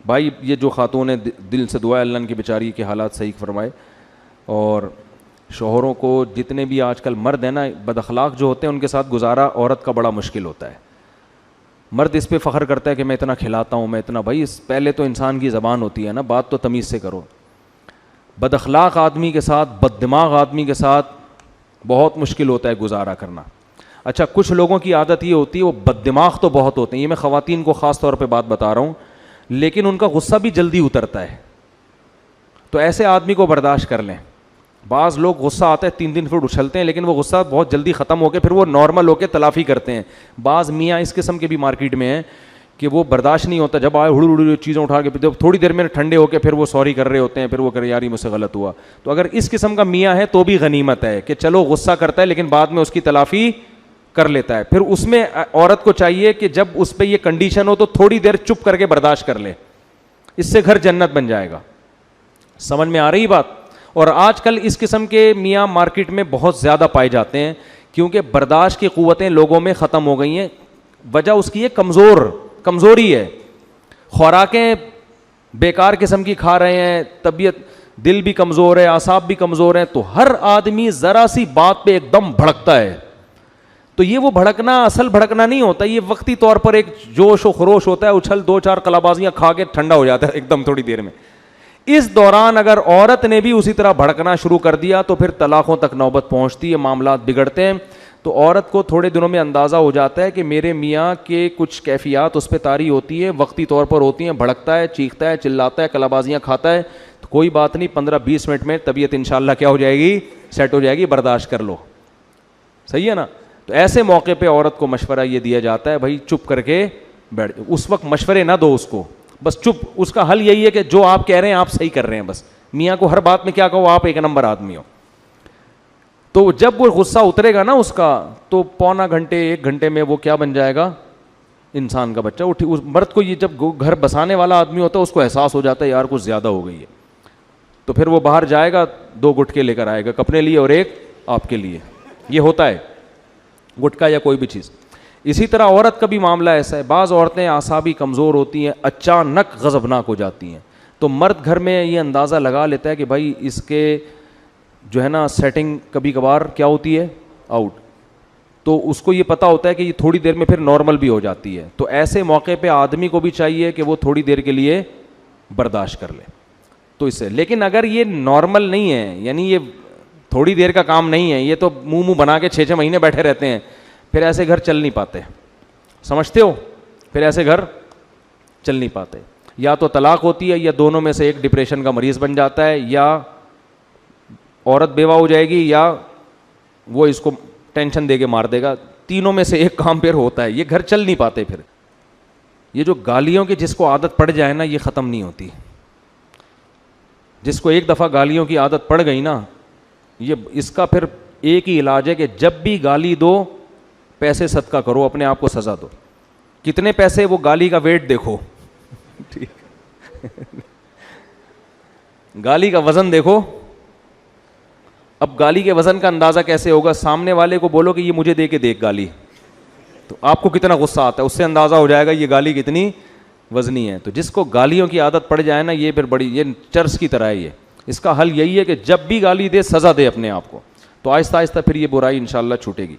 بھائی یہ جو خاتون ہے دل سے دعا ہے اللہ ان کی بیچاری کے حالات صحیح فرمائے. اور شوہروں کو جتنے بھی آج کل مرد ہیں نا بد اخلاق جو ہوتے ہیں ان کے ساتھ گزارا عورت کا بڑا مشکل ہوتا ہے. مرد اس پہ فخر کرتا ہے کہ میں اتنا کھلاتا ہوں میں اتنا. بھائی پہلے تو انسان کی زبان ہوتی ہے نا, بات تو تمیز سے کرو. بد اخلاق آدمی کے ساتھ بد دماغ آدمی کے ساتھ بہت مشکل ہوتا ہے گزارا کرنا. اچھا کچھ لوگوں کی عادت یہ ہوتی ہے وہ بد دماغ تو بہت ہوتے ہیں, یہ میں خواتین کو خاص طور پہ بات بتا رہا ہوں, لیکن ان کا غصہ بھی جلدی اترتا ہے. تو ایسے آدمی کو برداشت کر لیں. بعض لوگ غصہ آتا ہے 3 دن پھر اچھلتے ہیں, لیکن وہ غصہ بہت جلدی ختم ہو کے پھر وہ نارمل ہو کے تلافی کرتے ہیں. بعض میاں اس قسم کے بھی مارکیٹ میں ہیں کہ وہ برداشت نہیں ہوتا, جب آئے ہڑ چیزیں اٹھا کے جب تھوڑی دیر میں ٹھنڈے ہو کے پھر وہ سوری کر رہے ہوتے ہیں, پھر وہ کرے یار یہ مجھ سے غلط ہوا. تو اگر اس قسم کا میاں ہے تو بھی غنیمت ہے کہ چلو غصہ کرتا ہے لیکن بعد میں اس کی تلافی کر لیتا ہے. پھر اس میں عورت کو چاہیے کہ جب اس پہ یہ کنڈیشن ہو تو تھوڑی دیر چپ کر کے برداشت کر لے, اس سے گھر جنت بن جائے گا. سمجھ میں آ رہی بات؟ اور آج کل اس قسم کے میاں مارکیٹ میں بہت زیادہ پائے جاتے ہیں کیونکہ برداشت کی قوتیں لوگوں میں ختم ہو گئی ہیں. وجہ اس کی کمزوری ہے. خوراکیں بیکار قسم کی کھا رہے ہیں, طبیعت دل بھی کمزور ہے, اعصاب بھی کمزور ہیں, تو ہر آدمی ذرا سی بات پہ ایک دم بھڑکتا ہے. تو یہ وہ بھڑکنا اصل بھڑکنا نہیں ہوتا, یہ وقتی طور پر ایک جوش و خروش ہوتا ہے, اچھل 2-4 کلابازیاں کھا کے ٹھنڈا ہو جاتا ہے ایک دم تھوڑی دیر میں. اس دوران اگر عورت نے بھی اسی طرح بھڑکنا شروع کر دیا تو پھر طلاقوں تک نوبت پہنچتی ہے, معاملات بگڑتے ہیں. تو عورت کو تھوڑے دنوں میں اندازہ ہو جاتا ہے کہ میرے میاں کے کچھ کیفیات اس پہ طاری ہوتی ہے, وقتی طور پر ہوتی ہیں, بھڑکتا ہے, چیختا ہے, چلاتا ہے, کلابازیاں کھاتا ہے. تو کوئی بات نہیں, 15-20 منٹ میں طبیعت انشاءاللہ کیا ہو جائے گی, سیٹ ہو جائے گی, برداشت کر لو. صحیح ہے نا؟ تو ایسے موقع پہ عورت کو مشورہ یہ دیا جاتا ہے بھائی چپ کر کے بیٹھ. اس وقت مشورے نہ دو اس کو, بس چپ. اس کا حل یہی ہے کہ جو آپ کہہ رہے ہیں آپ صحیح کر رہے ہیں. بس میاں کو ہر بات میں کیا کہو, آپ ایک نمبر آدمی ہو. تو جب وہ غصہ اترے گا نا اس کا, تو پونا گھنٹے 1 گھنٹے میں وہ کیا بن جائے گا, انسان کا بچہ. اس مرد کو یہ جب گھر بسانے والا آدمی ہوتا ہے اس کو احساس ہو جاتا ہے یار کچھ زیادہ ہو گئی ہے. تو پھر وہ باہر جائے گا, 2 گٹکے لے کر آئے گا اپنے لیے اور ایک آپ کے لیے. یہ ہوتا ہے گٹکا یا کوئی بھی چیز. اسی طرح عورت کا بھی معاملہ ایسا ہے. بعض عورتیں اعصابی کمزور ہوتی ہیں, اچانک غضبناک ہو جاتی ہیں. تو مرد گھر میں یہ اندازہ لگا لیتا ہے کہ بھائی اس کے جو ہے نا سیٹنگ کبھی کبھار کیا ہوتی ہے, آؤٹ. تو اس کو یہ پتہ ہوتا ہے کہ یہ تھوڑی دیر میں پھر نارمل بھی ہو جاتی ہے. تو ایسے موقع پہ آدمی کو بھی چاہیے کہ وہ تھوڑی دیر کے لیے برداشت کر لے. تو اس سے, لیکن اگر یہ نارمل نہیں ہے, یعنی یہ تھوڑی دیر کا کام نہیں ہے, یہ تو منہ بنا کے 6 مہینے بیٹھے رہتے ہیں, پھر ایسے گھر چل نہیں پاتے. سمجھتے ہو؟ پھر ایسے گھر چل نہیں پاتے. یا تو طلاق ہوتی ہے, یا دونوں میں سے ایک ڈپریشن کا مریض بن جاتا ہے, یا عورت بیوہ ہو جائے گی, یا وہ اس کو ٹینشن دے کے مار دے گا. تینوں میں سے ایک کام پھر ہوتا ہے, یہ گھر چل نہیں پاتے. پھر یہ جو گالیوں کی جس کو عادت پڑ جائے نا, یہ ختم نہیں ہوتی. جس کو ایک دفعہ گالیوں کی عادت پڑ گئی نا, یہ اس کا پھر ایک ہی علاج ہے کہ جب بھی گالی دو پیسے صدقہ کرو, اپنے آپ کو سزا دو. کتنے پیسے, وہ گالی کا ویٹ دیکھو, گالی کا وزن دیکھو. اب گالی کے وزن کا اندازہ کیسے ہوگا؟ سامنے والے کو بولو کہ یہ مجھے دے کے دیکھ گالی, تو آپ کو کتنا غصہ آتا ہے, اس سے اندازہ ہو جائے گا یہ گالی کتنی وزنی ہے. تو جس کو گالیوں کی عادت پڑ جائے نا, یہ پھر بڑی, یہ چرس کی طرح ہے. یہ اس کا حل یہی ہے کہ جب بھی گالی دے سزا دے اپنے آپ کو, تو آہستہ آہستہ پھر یہ برائی انشاءاللہ چھوٹے گی.